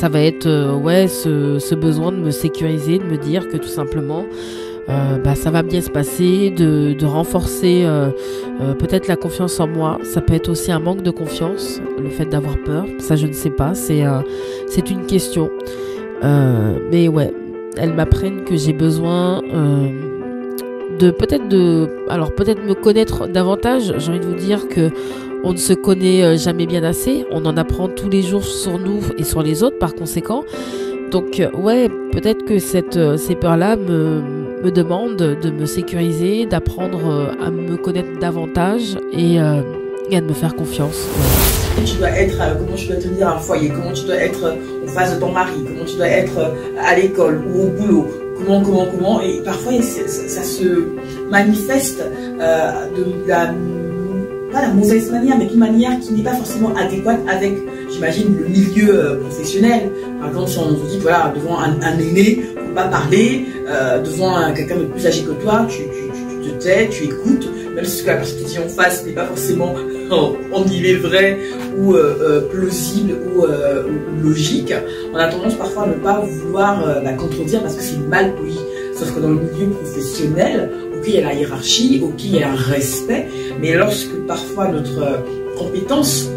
ça va être ouais, ce besoin de me sécuriser, de me dire que tout simplement ça va bien se passer, de renforcer peut-être la confiance en moi. Ça peut être aussi un manque de confiance, le fait d'avoir peur, ça je ne sais pas, c'est une question. Mais ouais, elles m'apprennent que j'ai besoin peut-être me connaître davantage. J'ai envie de vous dire que on ne se connaît jamais bien assez. On en apprend tous les jours sur nous et sur les autres par conséquent. Donc ouais, peut-être que ces peurs-là me demandent de me sécuriser, d'apprendre à me connaître davantage et à de me faire confiance. Ouais. Tu dois être, comment tu dois tenir un foyer, comment tu dois être en face de ton mari, comment tu dois être à l'école ou au boulot. Comment, et parfois ça se manifeste pas la mauvaise manière, mais d'une manière qui n'est pas forcément adéquate avec, j'imagine, le milieu professionnel. Par exemple, si on se dit, voilà, devant un aîné, il ne faut pas parler, devant quelqu'un de plus âgé que toi, tu te tais, tu écoutes, même si ce que la personne qui dit en face n'est pas forcément en guillemets vrai ou plausible ou logique, on a tendance parfois à ne pas vouloir la contredire parce que c'est mal poli. Sauf que dans le milieu professionnel, ok, il y a la hiérarchie, ok, il y a un respect, mais lorsque parfois notre compétence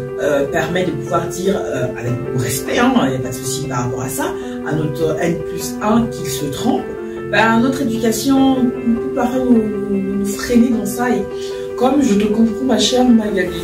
permet de pouvoir dire avec respect, il n'y a pas de souci par rapport à ça, à notre N+1 qui se trompe, notre éducation peut parfois nous freiner dans ça. Et comme je te comprends, ma chère Magali.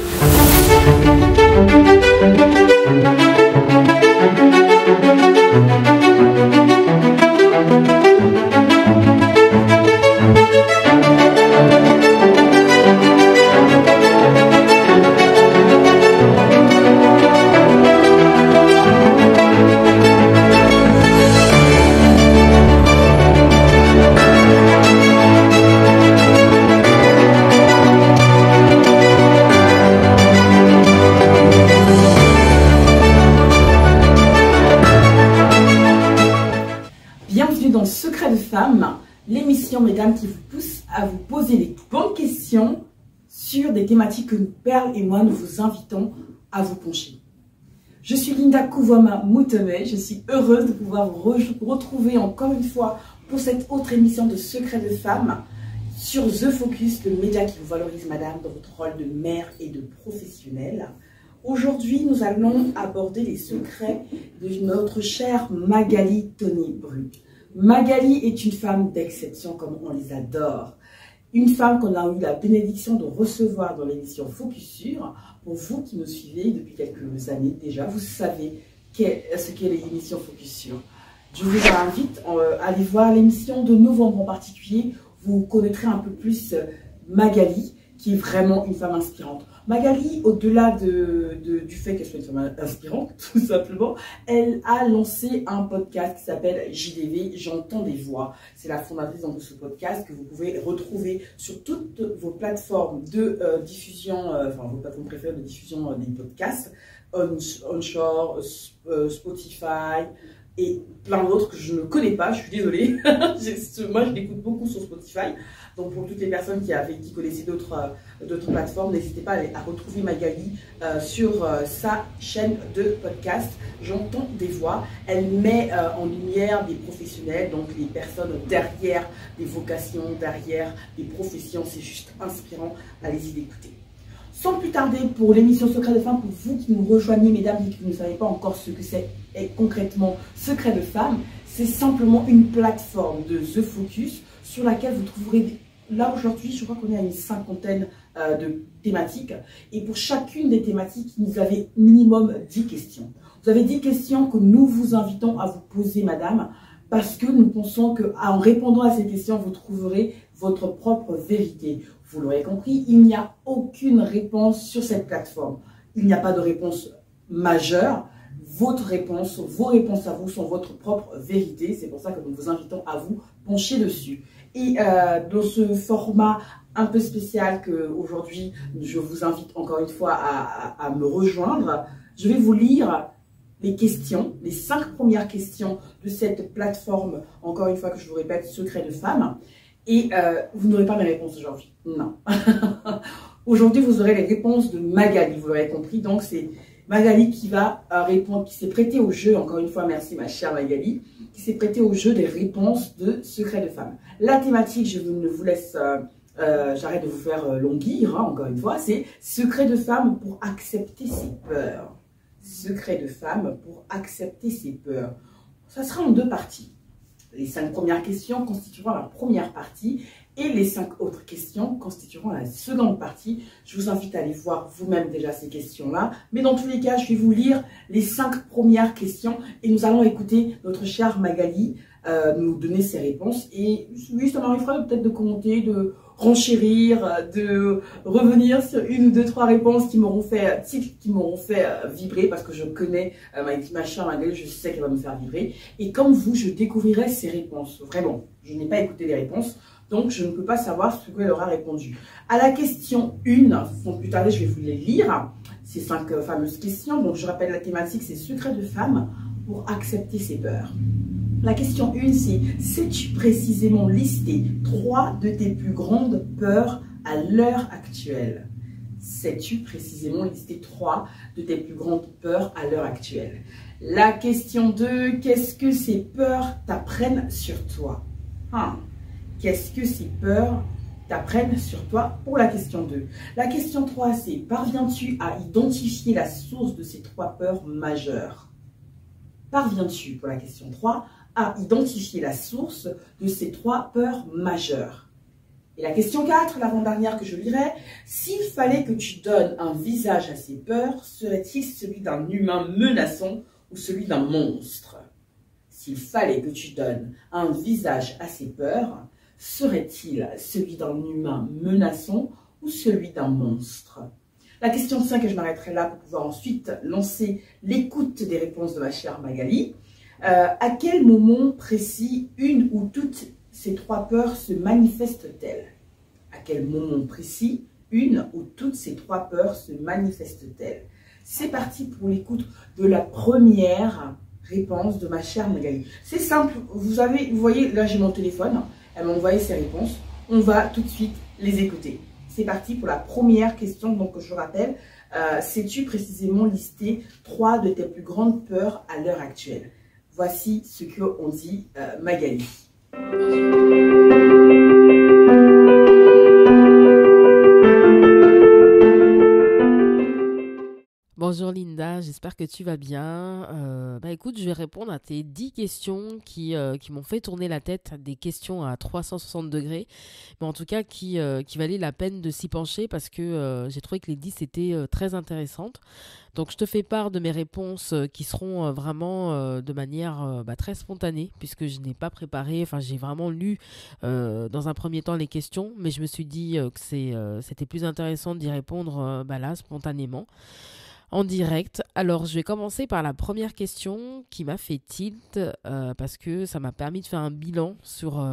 L'émission, mesdames, qui vous pousse à vous poser les bonnes questions sur des thématiques que Perle et moi, nous vous invitons à vous pencher. Je suis Linda Kouvoma Mouteme, je suis heureuse de pouvoir vous retrouver encore une fois pour cette autre émission de Secrets de Femmes sur The Focus, le média qui vous valorise, madame, dans votre rôle de mère et de professionnelle. Aujourd'hui, nous allons aborder les secrets de notre chère Magali Tony Bru. Magali est une femme d'exception, comme on les adore. Une femme qu'on a eu la bénédiction de recevoir dans l'émission Focus Sur. Pour vous qui nous suivez depuis quelques années déjà, vous savez ce qu'est l'émission Focus Sur. Je vous invite à aller voir l'émission de novembre en particulier. Vous connaîtrez un peu plus Magali, qui est vraiment une femme inspirante. Magali, au-delà du fait qu'elle soit une femme inspirante, tout simplement, elle a lancé un podcast qui s'appelle JDV, J'entends des voix. C'est la fondatrice de ce podcast que vous pouvez retrouver sur toutes vos plateformes de diffusion, vos plateformes préférées de diffusion des podcasts, Onshore, Spotify, et plein d'autres que je ne connais pas, je suis désolée. Moi, je l'écoute beaucoup sur Spotify. Donc, pour toutes les personnes qui connaissaient d'autres plateformes, n'hésitez pas à retrouver Magali sur sa chaîne de podcast. J'entends des voix. Elle met en lumière des professionnels, donc les personnes derrière des vocations, derrière des professions. C'est juste inspirant. Allez-y d'écouter. Sans plus tarder, pour l'émission Secrets de Femmes, pour vous qui nous rejoignez, mesdames, et qui ne savez pas encore ce que c'est concrètement Secrets de Femmes, c'est simplement une plateforme de The Focus sur laquelle vous trouverez, là aujourd'hui, je crois qu'on est à une 50aine de thématiques. Et pour chacune des thématiques, vous avez minimum 10 questions. Vous avez 10 questions que nous vous invitons à vous poser, madame, parce que nous pensons qu'en répondant à ces questions, vous trouverez votre propre vérité. Vous l'aurez compris, il n'y a aucune réponse sur cette plateforme. Il n'y a pas de réponse majeure. Votre réponse, vos réponses à vous sont votre propre vérité. C'est pour ça que nous vous invitons à vous pencher dessus. Et dans ce format un peu spécial qu'aujourd'hui, je vous invite encore une fois à me rejoindre, je vais vous lire les questions, les 5 premières questions de cette plateforme, encore une fois que je vous répète, Secrets de Femmes. Et vous n'aurez pas mes réponses aujourd'hui. Non. Aujourd'hui, vous aurez les réponses de Magali, vous l'aurez compris. Donc, c'est Magali qui va répondre, qui s'est prêtée au jeu, encore une fois, merci ma chère Magali, qui s'est prêtée au jeu des réponses de Secret de femme. La thématique, je ne vous laisse, j'arrête de vous faire longuir, hein, encore une fois, c'est Secret de femme pour accepter ses peurs. Secret de femme pour accepter ses peurs. Ça sera en 2 parties. Les 5 premières questions constitueront la première partie et les 5 autres questions constitueront la seconde partie. Je vous invite à aller voir vous-même déjà ces questions-là. Mais dans tous les cas, je vais vous lire les 5 premières questions et nous allons écouter notre chère Magali nous donner ses réponses. Et oui, ça m'arrivera peut-être de commenter, de renchérir, de revenir sur 1 ou 2, 3 réponses qui m'auront fait vibrer parce que je connais ma chère Magali, je sais qu'elle va me faire vibrer. Et comme vous, je découvrirai ses réponses. Vraiment, je n'ai pas écouté les réponses, donc je ne peux pas savoir ce qu'elle aura répondu. À la question 1, sans plus tarder, je vais vous les lire, ces 5 fameuses questions. Donc je rappelle la thématique, c'est Secret de femme pour accepter ses peurs. La question 1, c'est « Sais-tu précisément lister 3 de tes plus grandes peurs à l'heure actuelle ?» Sais-tu précisément lister 3 de tes plus grandes peurs à l'heure actuelle? La question 2, qu'est-ce que ces peurs t'apprennent sur toi? Qu'est-ce que ces peurs t'apprennent sur toi pour la question 2? La question 3, c'est « Parviens-tu à identifier la source de ces 3 peurs majeures ?» Parviens-tu, pour la question 3, à identifier la source de ces 3 peurs majeures? Et la question 4, l'avant-dernière que je lirai, s'il fallait que tu donnes un visage à ces peurs, serait-il celui d'un humain menaçant ou celui d'un monstre? S'il fallait que tu donnes un visage à ces peurs, serait-il celui d'un humain menaçant ou celui d'un monstre? La question 5, et je m'arrêterai là pour pouvoir ensuite lancer l'écoute des réponses de ma chère Magali. À quel moment précis une ou toutes ces 3 peurs se manifestent-elles? À quel moment précis une ou toutes ces 3 peurs se manifestent-elles? C'est parti pour l'écoute de la première réponse de ma chère Magali. C'est simple, vous voyez, là j'ai mon téléphone, elle m'a envoyé ses réponses. On va tout de suite les écouter. C'est parti pour la première question, donc je rappelle, sais-tu précisément lister 3 de tes plus grandes peurs à l'heure actuelle? Voici ce qu'on dit Magali. Bonjour Linda, j'espère que tu vas bien. Écoute, je vais répondre à tes 10 questions qui m'ont fait tourner la tête, des questions à 360 degrés, mais en tout cas qui valaient la peine de s'y pencher parce que j'ai trouvé que les 10 étaient très intéressantes. Donc je te fais part de mes réponses qui seront vraiment de manière très spontanée puisque je n'ai pas préparé, j'ai vraiment lu dans un premier temps les questions, mais je me suis dit que c'était plus intéressant d'y répondre là spontanément. En direct. Alors, je vais commencer par la première question qui m'a fait tilt parce que ça m'a permis de faire un bilan sur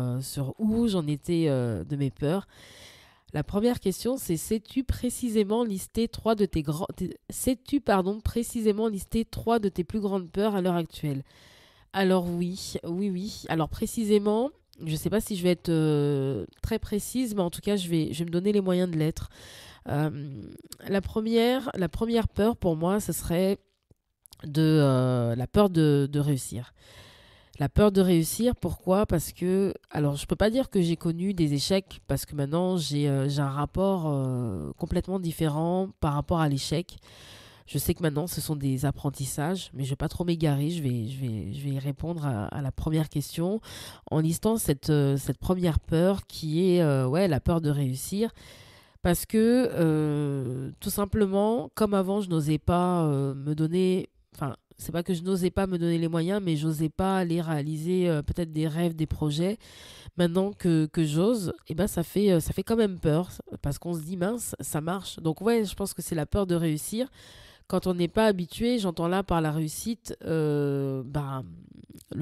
où j'en étais de mes peurs. La première question, c'est sais-tu précisément lister 3 de tes précisément lister 3 de tes plus grandes peurs à l'heure actuelle? Alors oui. Alors précisément, je ne sais pas si je vais être très précise, mais en tout cas, je vais me donner les moyens de l'être. La première peur pour moi, ce serait la peur de réussir. La peur de réussir, pourquoi? Parce que, alors je peux pas dire que j'ai connu des échecs, parce que maintenant j'ai un rapport complètement différent par rapport à l'échec. Je sais que maintenant ce sont des apprentissages, mais je vais pas trop m'égarer, je vais y répondre à la première question en listant cette première peur qui est la peur de réussir. Parce que, tout simplement, comme avant, je n'osais pas me donner... c'est pas que je n'osais pas me donner les moyens, mais j'osais pas aller réaliser peut-être des rêves, des projets. Maintenant que j'ose, ça fait quand même peur. Parce qu'on se dit, mince, ça marche. Donc ouais, je pense que c'est la peur de réussir. Quand on n'est pas habitué, j'entends là par la réussite, le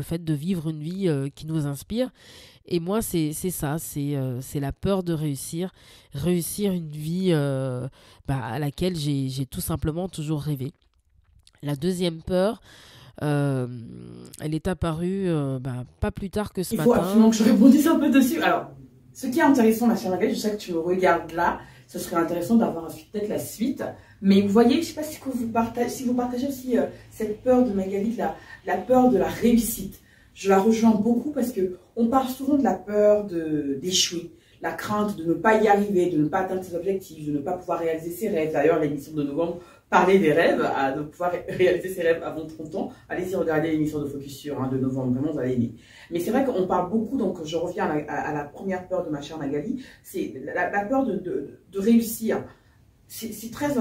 fait de vivre une vie qui nous inspire. Et moi, c'est ça, c'est la peur de réussir une vie à laquelle j'ai tout simplement toujours rêvé. La deuxième peur, elle est apparue pas plus tard que ce matin. Il faut absolument que je rebondisse un peu dessus. Alors, ce qui est intéressant, ma chère Magali, je sais que tu me regardes là, ce serait intéressant d'avoir peut-être la suite. Mais vous voyez, je ne sais pas si vous partagez aussi cette peur de Magali, la peur de la réussite. Je la rejoins beaucoup parce qu'on parle souvent de la peur d'échouer, la crainte de ne pas y arriver, de ne pas atteindre ses objectifs, de ne pas pouvoir réaliser ses rêves. D'ailleurs, l'émission de novembre parlait des rêves, de pouvoir réaliser ses rêves avant 30 ans. Allez-y, regardez l'émission de Focus sur de novembre, vraiment, vous allez aimer. Mais c'est vrai qu'on parle beaucoup, donc je reviens à la première peur de ma chère Magali, c'est la peur de réussir. C'est très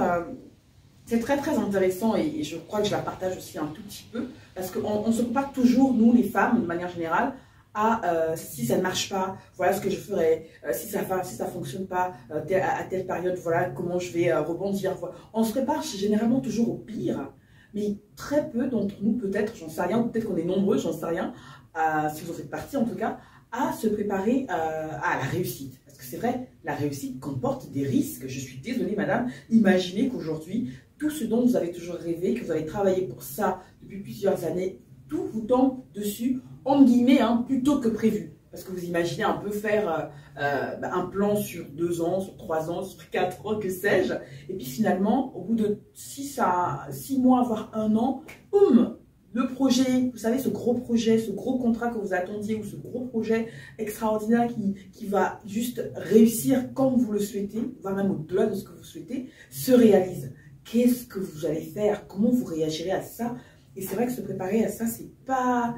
intéressant et je crois que je la partage aussi un tout petit peu parce qu'on se compare toujours, nous les femmes, de manière générale, à si ça ne marche pas, voilà ce que je ferai, si ça fonctionne pas à telle période, voilà comment je vais rebondir. Voilà. On se prépare généralement toujours au pire, mais très peu d'entre nous, peut-être, j'en sais rien, peut-être qu'on est nombreux, j'en sais rien, si vous en faites partie en tout cas, à se préparer à la réussite. Parce que c'est vrai, la réussite comporte des risques. Je suis désolée, madame. Imaginez qu'aujourd'hui, tout ce dont vous avez toujours rêvé, que vous avez travaillé pour ça depuis plusieurs années, tout vous tombe dessus, entre guillemets, plutôt que prévu. Parce que vous imaginez un peu faire un plan sur 2 ans, sur 3 ans, sur 4 ans, que sais-je. Et puis finalement, au bout de 6 mois, voire 1 an, boum, le projet, vous savez, ce gros projet, ce gros contrat que vous attendiez, ou ce gros projet extraordinaire qui va juste réussir comme vous le souhaitez, voire même au-delà de ce que vous souhaitez, se réalise. Qu'est-ce que vous allez faire? Comment vous réagirez à ça? Et c'est vrai que se préparer à ça, c'est pas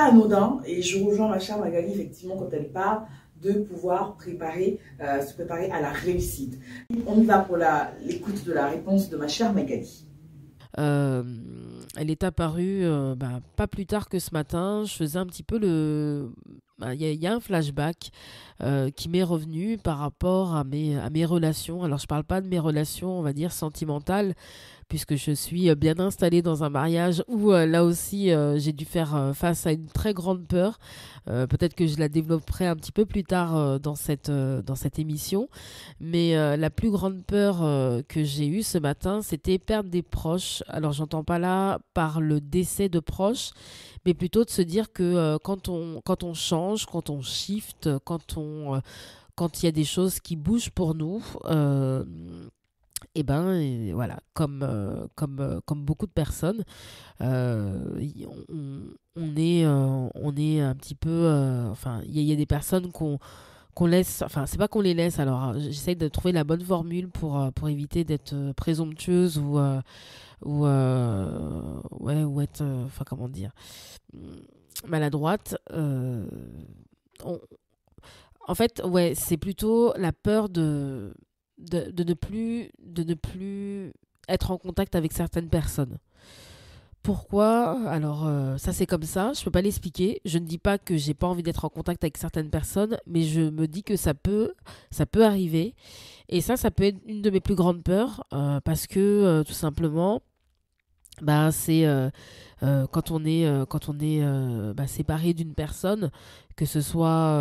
anodin. Et je rejoins ma chère Magali, effectivement, quand elle parle de pouvoir se préparer à la réussite. On y va pour l'écoute de la réponse de ma chère Magali. Elle est apparue pas plus tard que ce matin. Je faisais un petit peu il y a un flashback qui m'est revenu par rapport à mes relations. Alors, je parle pas de mes relations, on va dire, sentimentales, puisque je suis bien installée dans un mariage où là aussi j'ai dû faire face à une très grande peur. Peut-être que je la développerai un petit peu plus tard dans cette émission. Mais la plus grande peur que j'ai eue ce matin, c'était perdre des proches. Alors j'entends pas là par le décès de proches, mais plutôt de se dire que quand on change, quand on shift, quand il y a des choses qui bougent pour nous, et voilà, comme beaucoup de personnes, on est un petit peu, enfin, il y a des personnes qu'on laisse, enfin, c'est pas qu'on les laisse, alors j'essaye de trouver la bonne formule pour éviter d'être présomptueuse ou être, enfin, comment dire, maladroite. En fait, ouais, c'est plutôt la peur de ne plus être en contact avec certaines personnes. Pourquoi? Alors, ça c'est comme ça, je peux pas l'expliquer. Je ne dis pas que j'ai pas envie d'être en contact avec certaines personnes, mais je me dis que ça peut arriver. Et ça peut être une de mes plus grandes peurs, parce que tout simplement, c'est quand on est séparé d'une personne, que ce soit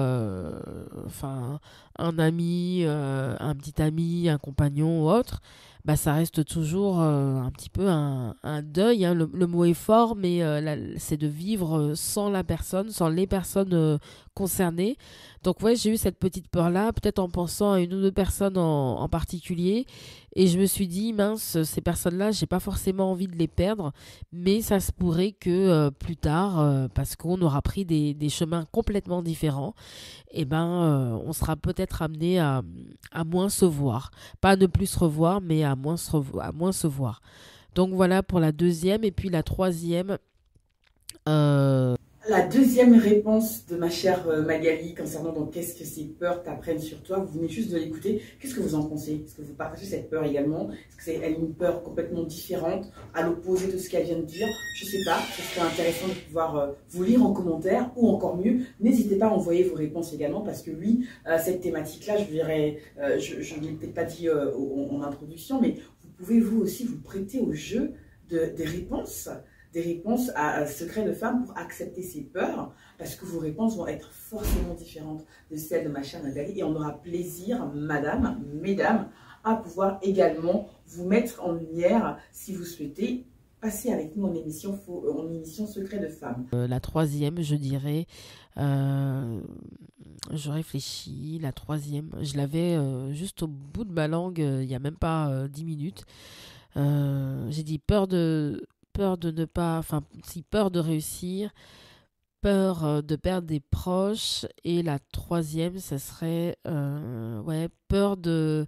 un ami, un petit ami, un compagnon ou autre, ça reste toujours un petit peu un deuil, hein. Le mot est fort, mais c'est de vivre sans la personne, sans les personnes concernées. Donc ouais, j'ai eu cette petite peur-là, peut-être en pensant à une ou deux personnes en particulier. Et je me suis dit, mince, ces personnes-là, j'ai pas forcément envie de les perdre, mais ça se pourrait que plus tard, parce qu'on aura pris des chemins complètement différents, on sera peut-être amené à moins se voir. Pas à ne plus se revoir, mais à moins se voir. Donc voilà pour la deuxième. Et puis la troisième... La deuxième réponse de ma chère Magali concernant donc qu'est-ce que ces peurs t'apprennent sur toi, vous venez juste de l'écouter. Qu'est-ce que vous en pensez? Est-ce que vous partagez cette peur également? Est-ce que c'est une peur complètement différente, à l'opposé de ce qu'elle vient de dire? Je ne sais pas, ce serait intéressant de pouvoir vous lire en commentaire, ou encore mieux, n'hésitez pas à envoyer vos réponses également, parce que oui, cette thématique-là, je ne l'ai peut-être pas dit en introduction, mais vous pouvez vous aussi vous prêter au jeu des réponses à Secret de femme pour accepter ses peurs, parce que vos réponses vont être forcément différentes de celles de ma chère Nathalie, et on aura plaisir, mesdames, à pouvoir également vous mettre en lumière si vous souhaitez passer avec nous en émission Secret de femme. La troisième, je dirais, je réfléchis, la troisième, je l'avais juste au bout de ma langue il n'y a même pas 10 minutes. J'ai dit peur de ne pas, enfin, si peur de réussir, peur de perdre des proches, et la troisième, ça serait, ouais, peur de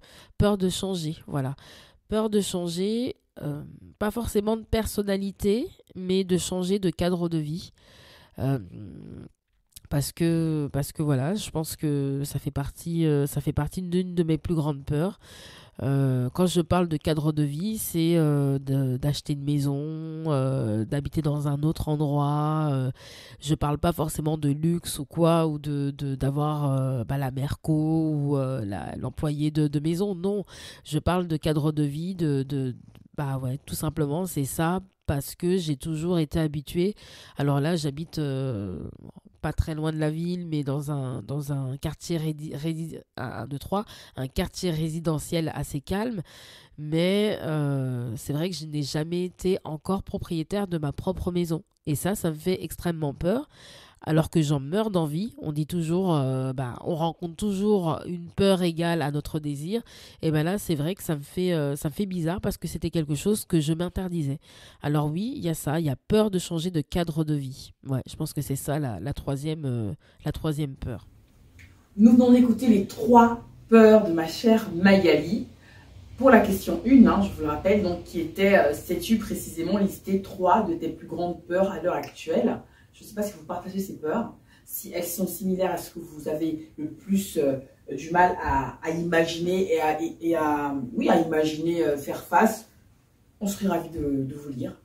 changer, voilà. Peur de changer, pas forcément de personnalité, mais de changer de cadre de vie. Euh, parce que voilà, je pense que ça fait partie d'une de mes plus grandes peurs. Quand je parle de cadre de vie, c'est d'acheter une maison, d'habiter dans un autre endroit. Je parle pas forcément de luxe ou quoi, ou d'avoir la merco ou l'employé de maison. Non, je parle de cadre de vie, bah ouais, tout simplement, c'est ça. Parce que j'ai toujours été habituée. Alors là, j'habite pas très loin de la ville, mais dans un quartier un quartier résidentiel assez calme. Mais c'est vrai que je n'ai jamais été encore propriétaire de ma propre maison. Et ça me fait extrêmement peur. Alors que j'en meurs d'envie, on dit toujours, on rencontre toujours une peur égale à notre désir. Et ben là, c'est vrai que ça me fait bizarre parce que c'était quelque chose que je m'interdisais. Alors oui, il y a ça, il y a peur de changer de cadre de vie. Ouais, je pense que c'est ça la troisième peur. Nous venons d'écouter les 3 peurs de ma chère Magali. Pour la question 1, je vous le rappelle, donc, qui était, sais-tu précisément lister 3 de tes plus grandes peurs à l'heure actuelle? Je ne sais pas si vous partagez ces peurs, si elles sont similaires à ce que vous avez le plus du mal à imaginer oui, à imaginer faire face. On serait ravis de vous lire.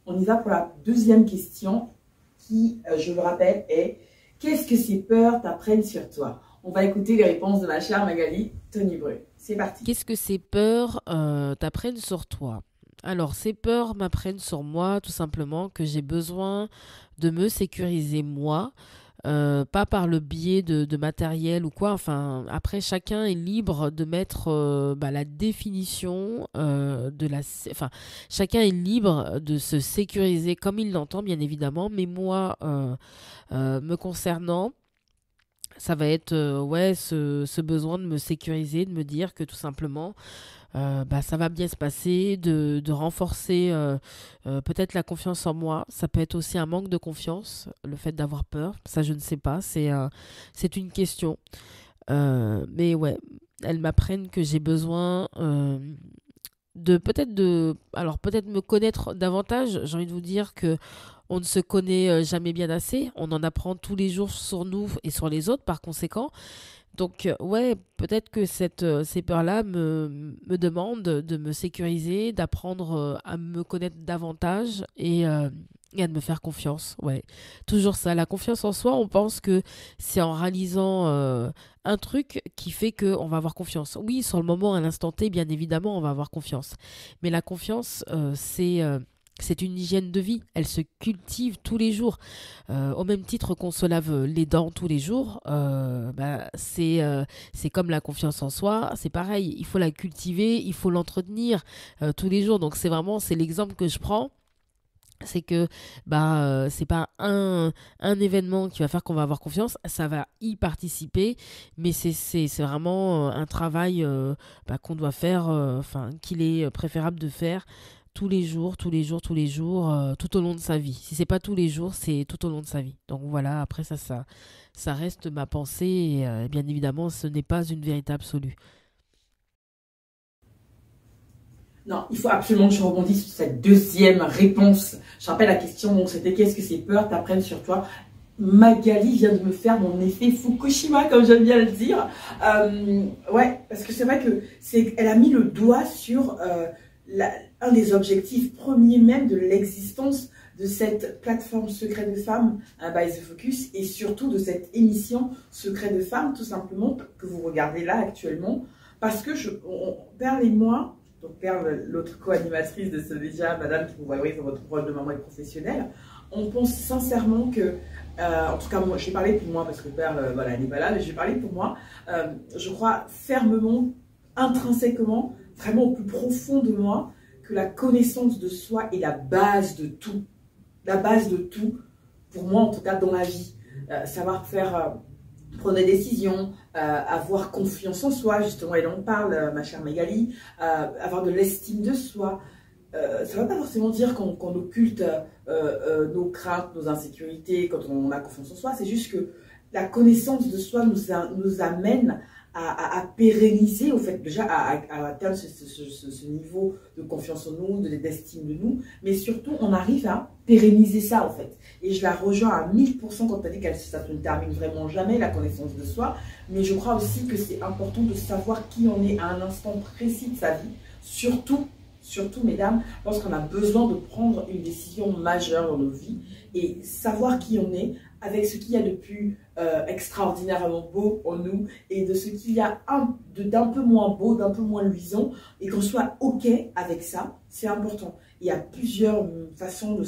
On y va pour la deuxième question qui, je le rappelle, est « Qu'est-ce que ces peurs t'apprennent sur toi ?» On va écouter les réponses de ma chère Magali Tony Bru. C'est parti. Qu'est-ce que ces peurs t'apprennent sur toi? Alors, ces peurs m'apprennent sur moi tout simplement que j'ai besoin de me sécuriser moi, pas par le biais de matériel ou quoi. Enfin, après, chacun est libre de mettre la définition Enfin, chacun est libre de se sécuriser comme il l'entend, bien évidemment. Mais moi, me concernant, ça va être ouais, ce besoin de me sécuriser, de me dire que tout simplement ça va bien se passer, de renforcer peut-être la confiance en moi. Ça peut être aussi un manque de confiance, le fait d'avoir peur. Ça, je ne sais pas, c'est une question. Mais ouais, elles m'apprennent que j'ai besoin alors peut-être me connaître davantage. J'ai envie de vous dire que on ne se connaît jamais bien assez. On en apprend tous les jours sur nous et sur les autres, par conséquent. Donc, ouais, peut-être que ces peurs-là me demandent de me sécuriser, d'apprendre à me connaître davantage et à me faire confiance. Ouais, toujours ça. La confiance en soi, on pense que c'est en réalisant un truc qui fait qu'on va avoir confiance. Oui, sur le moment, à l'instant T, bien évidemment, on va avoir confiance. Mais la confiance, c'est une hygiène de vie, elle se cultive tous les jours. Au même titre qu'on se lave les dents tous les jours, c'est comme la confiance en soi, c'est pareil, il faut la cultiver, il faut l'entretenir tous les jours. Donc c'est l'exemple que je prends. C'est que c'est pas un événement qui va faire qu'on va avoir confiance, ça va y participer, mais c'est vraiment un travail qu'on doit faire, qu'il est préférable de faire tous les jours, tous les jours, tous les jours, tout au long de sa vie. Si c'est pas tous les jours, c'est tout au long de sa vie. Donc voilà, après ça reste ma pensée et bien évidemment, ce n'est pas une vérité absolue. Non, il faut absolument que je rebondisse sur cette deuxième réponse. Je rappelle la question, donc c'était qu'est-ce que ces peurs t'apprennent sur toi? Magali vient de me faire mon effet Fukushima, comme j'aime bien le dire. Ouais, parce que c'est vrai que elle a mis le doigt sur un des objectifs premiers même de l'existence de cette plateforme Secret de Femmes by The Focus et surtout de cette émission Secret de Femmes, tout simplement, que vous regardez là actuellement. Parce que Perle et moi, donc Perle, l'autre co-animatrice de ce média, madame qui vous voyez dans votre rôle de maman et professionnelle, on pense sincèrement que, en tout cas, moi, je vais parler pour moi, parce que Perle, voilà, elle n'est pas là, mais je vais parler pour moi. Je crois fermement, intrinsèquement, vraiment au plus profond de moi, que la connaissance de soi est la base de tout. La base de tout, pour moi en tout cas, dans la vie. Savoir faire, prendre des décisions, avoir confiance en soi, justement, elle en parle, ma chère Magali, avoir de l'estime de soi. ça ne veut pas forcément dire qu'on occulte nos craintes, nos insécurités quand on a confiance en soi. C'est juste que la connaissance de soi nous amène à pérenniser, au fait, déjà à atteindre ce niveau de confiance en nous, d'estime de nous, mais surtout, on arrive à pérenniser ça, en fait. Et je la rejoins à 1000% quand tu as dit que ça ne termine vraiment jamais, la connaissance de soi, mais je crois aussi que c'est important de savoir qui on est à un instant précis de sa vie, surtout, mesdames, lorsqu'on a besoin de prendre une décision majeure dans nos vies, et savoir qui on est, avec ce qu'il y a de plus extraordinairement beau en nous et de ce qu'il y a d'un peu moins beau, d'un peu moins luisant, et qu'on soit OK avec ça, c'est important. Il y a plusieurs façons de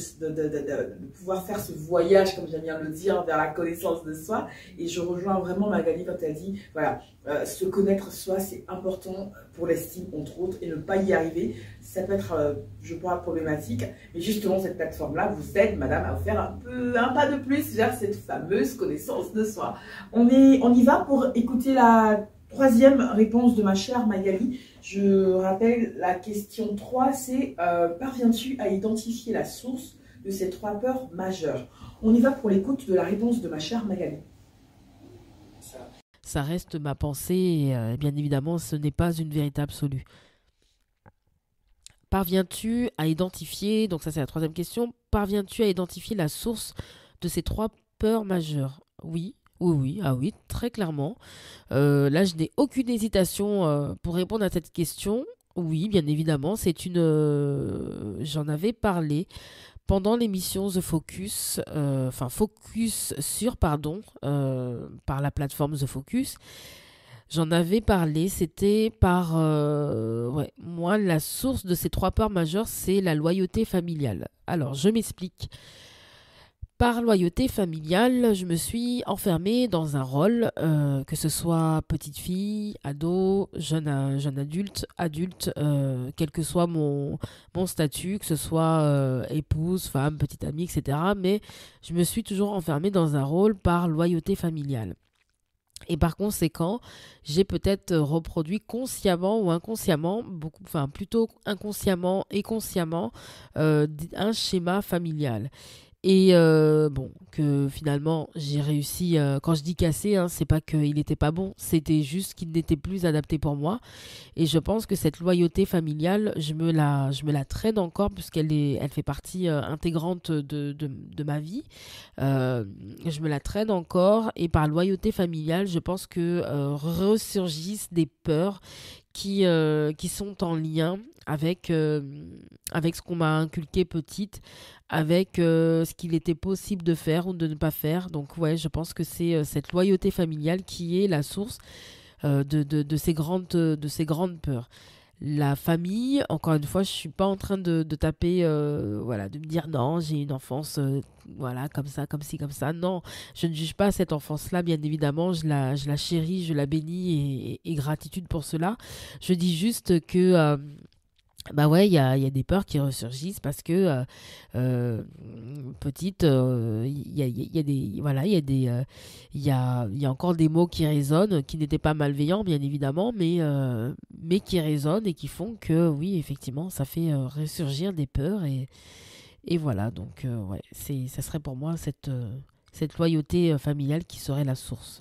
pouvoir faire ce voyage, comme j'aime bien le dire, vers la connaissance de soi. Et je rejoins vraiment Magali quand elle dit, voilà, se connaître soi, c'est important pour l'estime, entre autres, et ne pas y arriver. Ça peut être, je crois, problématique. Mais justement, cette plateforme-là vous aide, madame, à faire un pas de plus vers cette fameuse connaissance de soi. On y va pour écouter la troisième réponse de ma chère Magali. Je rappelle, la question 3, c'est parviens-tu à identifier la source de ces 3 peurs majeures? On y va pour l'écoute de la réponse de ma chère Magali. Ça reste ma pensée et bien évidemment, ce n'est pas une vérité absolue. Parviens-tu à identifier, donc ça c'est la troisième question, parviens-tu à identifier la source de ces 3 peurs majeures? Oui. Oui, ah oui, très clairement. Là, je n'ai aucune hésitation pour répondre à cette question. Oui, bien évidemment, c'est j'en avais parlé pendant l'émission The Focus, Focus sur, pardon, par la plateforme The Focus. J'en avais parlé, c'était moi, la source de ces 3 peurs majeures, c'est la loyauté familiale. Alors, je m'explique. Par loyauté familiale, je me suis enfermée dans un rôle, que ce soit petite fille, ado, jeune adulte, quel que soit mon statut, que ce soit épouse, femme, petite amie, etc. Mais je me suis toujours enfermée dans un rôle par loyauté familiale. Et par conséquent, j'ai peut-être reproduit consciemment ou inconsciemment, plutôt inconsciemment et consciemment, un schéma familial. Et que finalement j'ai réussi, quand je dis casser, hein, c'est pas qu'il n'était pas bon, c'était juste qu'il n'était plus adapté pour moi. Et je pense que cette loyauté familiale, je me la traîne encore elle fait partie intégrante de ma vie. Je me la traîne encore et par loyauté familiale, je pense que ressurgissent des peurs qui sont en lien avec ce qu'on m'a inculqué petite, avec ce qu'il était possible de faire ou de ne pas faire. Donc ouais, je pense que c'est cette loyauté familiale qui est la source de ces grandes peurs. La famille, encore une fois, je suis pas en train de taper, de me dire non, j'ai une enfance, comme ça, comme ci, comme ça. Non, je ne juge pas cette enfance-là, bien évidemment, je la chéris, je la bénis et gratitude pour cela. Je dis juste que il y a des peurs qui ressurgissent parce que petite, il y a encore des mots qui résonnent, qui n'étaient pas malveillants bien évidemment, mais qui résonnent et qui font que oui, effectivement, ça fait ressurgir des peurs et voilà. Donc ça serait pour moi cette loyauté familiale qui serait la source.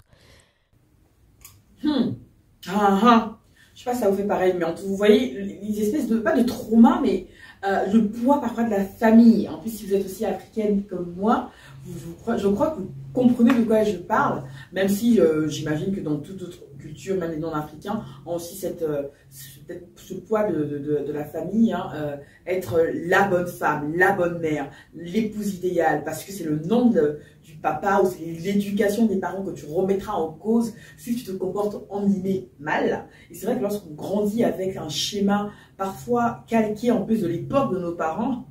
Je sais pas si ça vous fait pareil, mais vous voyez, les espèces pas de trauma, mais le poids parfois de la famille. En plus, si vous êtes aussi africaine comme moi, je crois que vous comprenez de quoi je parle, même si j'imagine que dans toute autre culture, même les non-africains, ont aussi ce poids de la famille, être la bonne femme, la bonne mère, l'épouse idéale, parce que c'est le nom du papa ou c'est l'éducation des parents que tu remettras en cause si tu te comportes en guillemets mal. Et c'est vrai que lorsqu'on grandit avec un schéma parfois calqué en plus de l'époque de nos parents,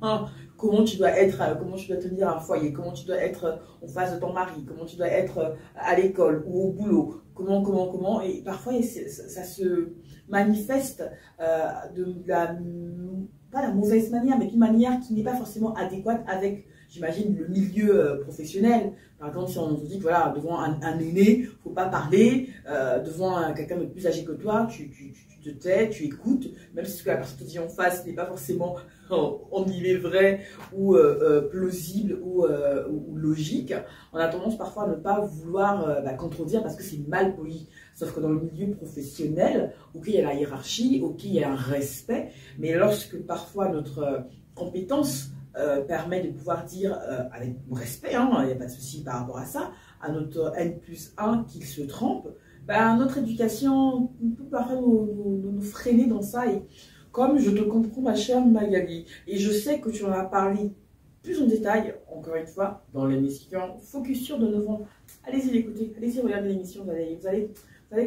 comment tu dois tenir un foyer, comment tu dois être en face de ton mari, comment tu dois être à l'école ou au boulot, comment, et parfois ça se manifeste pas la mauvaise manière, mais d'une manière qui n'est pas forcément adéquate avec j'imagine, le milieu professionnel. Par exemple, si on te dit que voilà, devant un aîné, il ne faut pas parler, devant quelqu'un de plus âgé que toi, tu te tais, tu écoutes, même si ce que la personne te dit en face n'est pas forcément en guillemets vrai ou plausible ou logique, on a tendance parfois à ne pas vouloir contredire parce que c'est mal poli. Sauf que dans le milieu professionnel, ok, il y a la hiérarchie, ok, il y a un respect, mais lorsque parfois notre compétence permet de pouvoir dire avec respect, hein, il n'y a pas de souci par rapport à ça, à notre N+1 qu'il se trompe, notre éducation peut parfois nous freiner dans ça. Et comme je te comprends, ma chère Magali, et je sais que tu en as parlé plus en détail, encore une fois, dans l'émission Focus sur de Novembre. Allez-y l'écouter, allez-y regarder l'émission, vous allez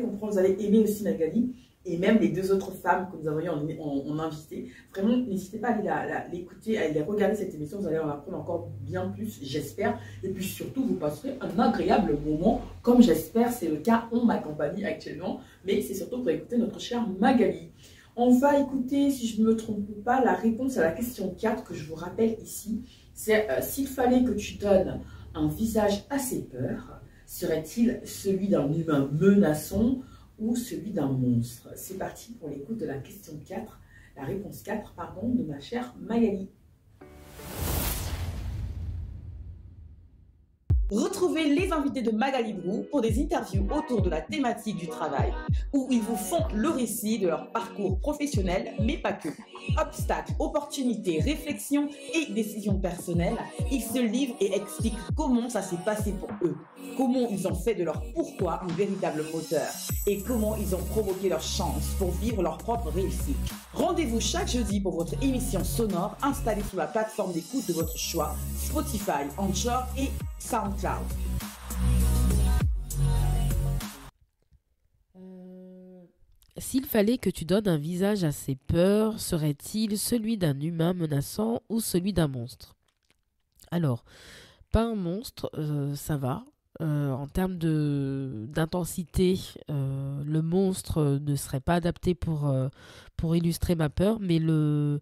comprendre, vous allez aimer aussi Magali, et même les deux autres femmes que nous avons eu en invité. Vraiment, n'hésitez pas à aller l'écouter, à aller regarder cette émission, vous allez en apprendre encore bien plus, j'espère. Et puis surtout, vous passerez un agréable moment, comme j'espère, c'est le cas en ma compagnie actuellement. Mais c'est surtout pour écouter notre chère Magali. On va écouter, si je ne me trompe pas, la réponse à la question 4 que je vous rappelle ici. C'est s'il fallait que tu donnes un visage à ses peurs, serait-il celui d'un humain menaçant ou celui d'un monstre? C'est parti pour l'écoute de la question 4, la réponse 4, pardon, de ma chère Magali. Retrouvez les invités de Magali Brou pour des interviews autour de la thématique du travail, où ils vous font le récit de leur parcours professionnel, mais pas que. Obstacles, opportunités, réflexions et décisions personnelles, ils se livrent et expliquent comment ça s'est passé pour eux, comment ils ont fait de leur pourquoi un véritable moteur et comment ils ont provoqué leur chance pour vivre leur propre réussite. Rendez-vous chaque jeudi pour votre émission sonore installée sur la plateforme d'écoute de votre choix, Spotify, Anchor et SoundCloud. S'il fallait que tu donnes un visage à ses peurs, serait-il celui d'un humain menaçant ou celui d'un monstre? Alors, pas un monstre, ça va. En termes d'intensité, le monstre ne serait pas adapté pour illustrer ma peur, mais l'humain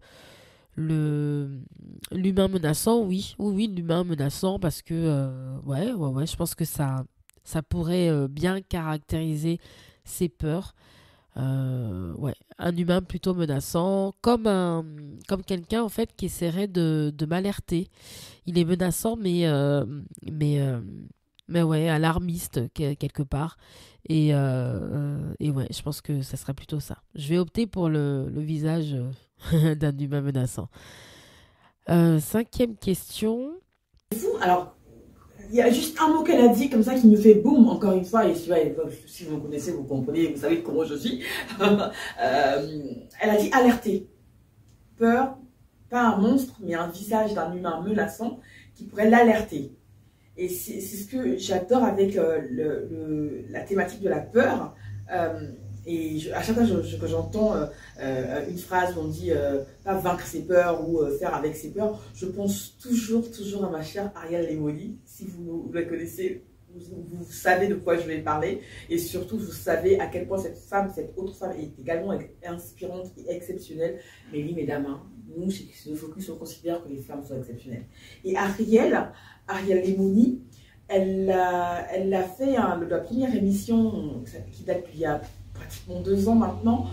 menaçant, oui, l'humain menaçant, parce que ouais, je pense que ça pourrait bien caractériser ses peurs. Ouais, un humain plutôt menaçant, comme quelqu'un en fait qui essaierait de m'alerter. Il est menaçant, mais ouais, alarmiste quelque part. Et ouais, je pense que ça serait plutôt ça. Je vais opter pour le visage d'un humain menaçant. Cinquième question. C'est fou, alors. Il y a juste un mot qu'elle a dit comme ça qui me fait boum, encore une fois, et si vous me connaissez, vous comprenez, vous savez comment je suis. Elle a dit alerter. Peur, pas un monstre, mais un visage d'un humain menaçant qui pourrait l'alerter. Et c'est ce que j'adore avec la thématique de la peur. À chaque fois que j'entends une phrase où on dit pas vaincre ses peurs ou faire avec ses peurs, je pense toujours à ma chère Ariel Lemoli. Si vous la connaissez, vous savez de quoi je vais parler. Et surtout, vous savez à quel point cette autre femme est également inspirante et exceptionnelle. Mais oui, mesdames, hein, nous, chez le Focus, on considère que les femmes sont exceptionnelles. Et Ariel Lemoli, elle a fait la première émission qui date d'il y a pratiquement 2 ans maintenant,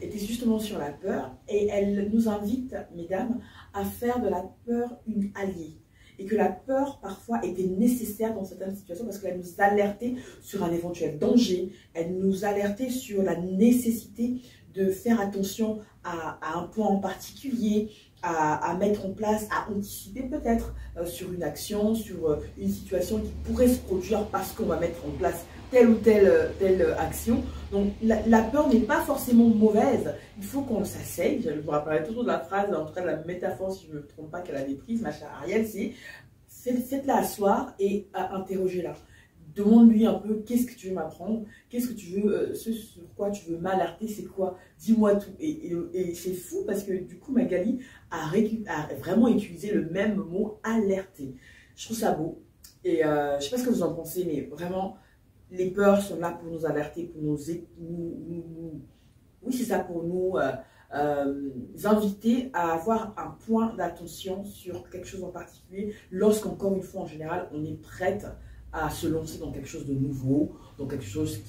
était justement sur la peur, et elle nous invite, mesdames, à faire de la peur une alliée, et que la peur parfois était nécessaire dans certaines situations parce qu'elle nous alertait sur un éventuel danger, elle nous alertait sur la nécessité de faire attention à un point en particulier, à mettre en place, à anticiper peut-être sur une action, sur une situation qui pourrait se produire parce qu'on va mettre en place telle ou telle action. Donc la peur n'est pas forcément mauvaise, il faut qu'on s'asseye. Je vous rappellerai toujours de la phrase, en tout cas de la métaphore, si je ne me trompe pas, qu'elle avait prise, ma chère Ariel, c'est faites-la asseoir et interrogez-la. Demande-lui un peu qu'est-ce que tu veux m'apprendre, qu'est-ce que tu veux, ce sur quoi tu veux m'alerter, c'est quoi, dis-moi tout. Et c'est fou parce que du coup Magali a vraiment utilisé le même mot, alerter. Je trouve ça beau. Et je ne sais pas ce que vous en pensez, mais vraiment, les peurs sont là pour nous alerter, pour oui, c'est ça, pour nous inviter à avoir un point d'attention sur quelque chose en particulier lorsqu'encore une fois, en général, on est prête à se lancer dans quelque chose de nouveau, dans quelque chose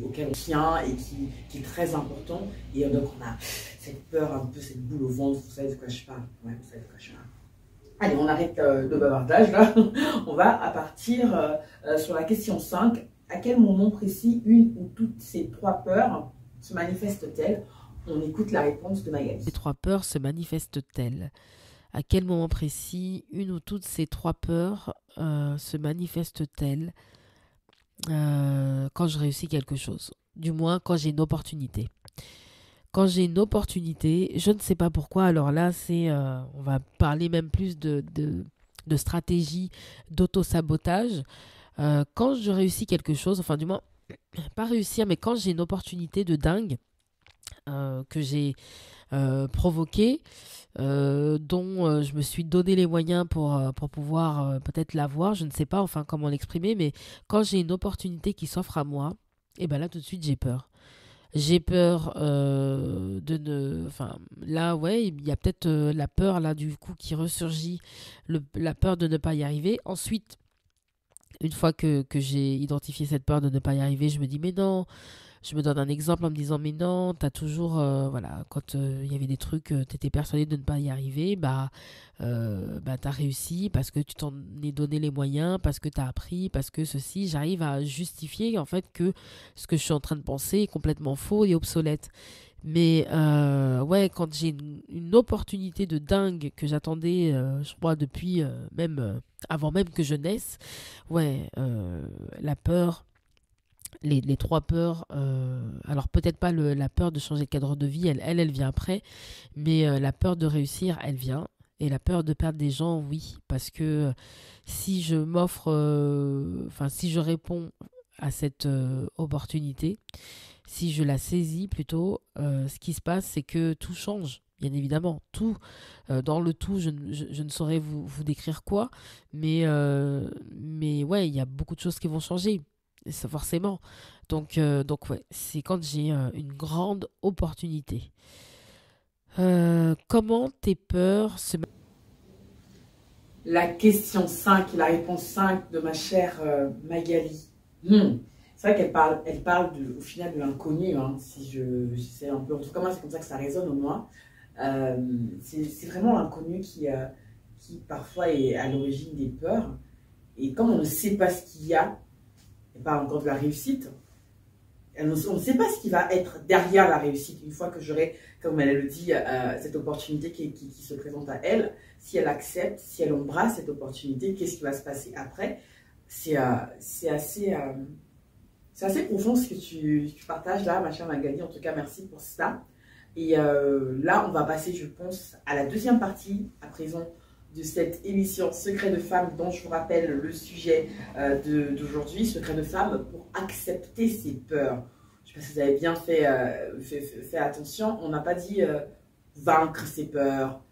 auquel on tient et qui est très important. Et donc, on a cette peur, un peu cette boule au ventre, vous savez de quoi je parle. Ouais, vous savez de quoi je parle. Allez, on arrête de bavardage là. On va à partir sur la question 5. À quel moment précis une ou toutes ces trois peurs se manifestent-elles? On écoute la réponse de Magali. Ces trois peurs se manifestent-elles? À quel moment précis une ou toutes ces trois peurs se manifestent-elles quand je réussis quelque chose? Du moins, quand j'ai une opportunité. Quand j'ai une opportunité, je ne sais pas pourquoi, alors là, on va parler même plus de stratégie d'auto-sabotage. Quand je réussis quelque chose, enfin du moins, pas réussir, mais quand j'ai une opportunité de dingue que j'ai provoquée, dont je me suis donné les moyens pour pouvoir peut-être l'avoir, je ne sais pas enfin comment l'exprimer, mais quand j'ai une opportunité qui s'offre à moi, et ben là tout de suite j'ai peur. J'ai peur de ne... Enfin, là, ouais, il y a peut-être la peur, là, du coup, qui ressurgit, la peur de ne pas y arriver. Ensuite, une fois que j'ai identifié cette peur de ne pas y arriver, je me dis, mais non, je me donne un exemple en me disant, mais non, t'as toujours, voilà, quand il y avait des trucs, t'étais persuadé de ne pas y arriver, bah t'as réussi parce que tu t'en es donné les moyens, parce que t'as appris, parce que ceci, j'arrive à justifier en fait que ce que je suis en train de penser est complètement faux et obsolète. Mais ouais, quand j'ai une opportunité de dingue que j'attendais, je crois, depuis même avant même que je naisse, ouais, la peur, les trois peurs, alors peut-être pas la peur de changer de cadre de vie, elle vient après, mais la peur de réussir, elle vient. Et la peur de perdre des gens, oui, parce que si je m'offre, enfin si je réponds à cette opportunité, si je la saisis plutôt, ce qui se passe, c'est que tout change. Bien évidemment, tout, dans le tout, je ne saurais vous décrire quoi, mais ouais, il y a beaucoup de choses qui vont changer, ça, forcément. Donc ouais, c'est quand j'ai une grande opportunité. Comment tes peurs se... La question 5 et la réponse 5 de ma chère Magali. C'est vrai elle parle au final de l'inconnu, hein, si j'essaie un peu, en tout cas moi c'est comme ça que ça résonne au moins. C'est vraiment l'inconnu qui parfois est à l'origine des peurs. Et comme on ne sait pas ce qu'il y a, et pas encore de la réussite, on ne sait pas ce qui va être derrière la réussite. Une fois que j'aurai, comme elle le dit, cette opportunité qui se présente à elle, si elle accepte, si elle embrasse cette opportunité, qu'est-ce qui va se passer après? C'est assez profond ce que tu partages là, ma chère Magali. En tout cas, merci pour ça. Et là, on va passer, je pense, à la deuxième partie, à présent, de cette émission Secret de femme, dont je vous rappelle le sujet d'aujourd'hui, Secret de femme pour accepter ses peurs. Je ne sais pas si vous avez bien fait attention, on n'a pas dit vaincre ses peurs,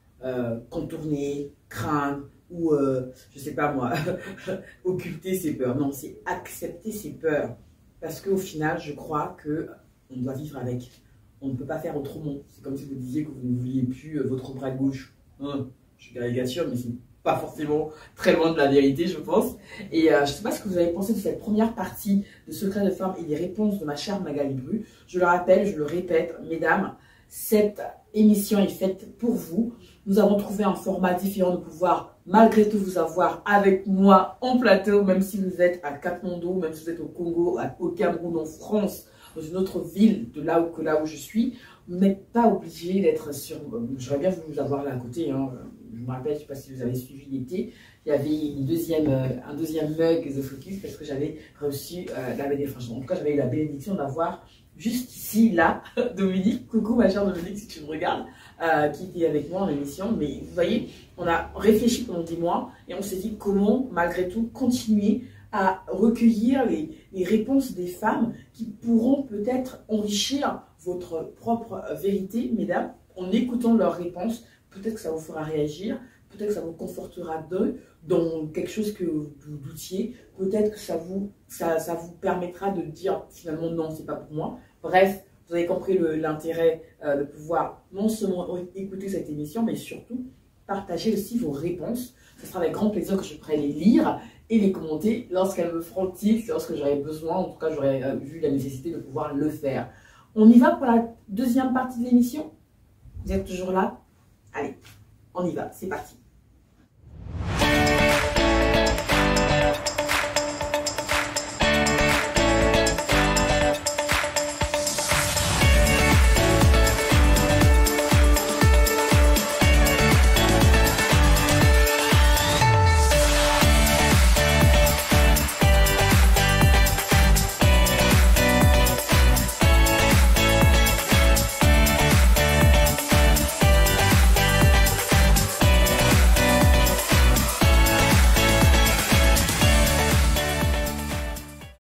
contourner, craindre, ou je ne sais pas moi, occulter ses peurs. Non, c'est accepter ses peurs. Parce qu'au final, je crois qu'on doit vivre avec. On ne peut pas faire autrement. C'est comme si vous disiez que vous ne vouliez plus votre bras gauche. Je suis caricature, mais c'est pas forcément très loin de la vérité, je pense. Et je ne sais pas ce que vous avez pensé de cette première partie de Secret de femme et des réponses de ma chère Magali Bru. Je le rappelle, je le répète, mesdames, cette émission est faite pour vous. Nous avons trouvé un format différent de pouvoir malgré tout vous avoir avec moi en plateau, même si vous êtes à Katmandou, même si vous êtes au Congo, au Cameroun, en France, dans une autre ville de là où je suis. Vous n'êtes pas obligé d'être sur... J'aurais bien voulu vous avoir là à côté. Hein. Je me rappelle, je ne sais pas si vous avez suivi l'été, il y avait un deuxième mug The Focus parce que j'avais reçu la bénédiction. En tout cas, j'avais eu la bénédiction d'avoir juste ici, là, Dominique. Coucou ma chère Dominique, si tu me regardes, qui était avec moi en émission. Mais vous voyez, on a réfléchi pendant 10 mois et on s'est dit comment, malgré tout, continuer à recueillir les réponses des femmes qui pourront peut-être enrichir votre propre vérité, mesdames, en écoutant leurs réponses. Peut-être que ça vous fera réagir, peut-être que ça vous confortera dans quelque chose que vous doutiez, peut-être que ça vous permettra de dire finalement non, c'est pas pour moi. Bref, Vous avez compris l'intérêt de pouvoir non seulement écouter cette émission, mais surtout partager aussi vos réponses. Ce sera avec grand plaisir que je pourrai les lire et les commenter lorsqu'elles me feront tilt, lorsque j'aurai besoin, en tout cas j'aurai vu la nécessité de pouvoir le faire. On y va pour la deuxième partie de l'émission? Vous êtes toujours là? Allez, on y va, c'est parti.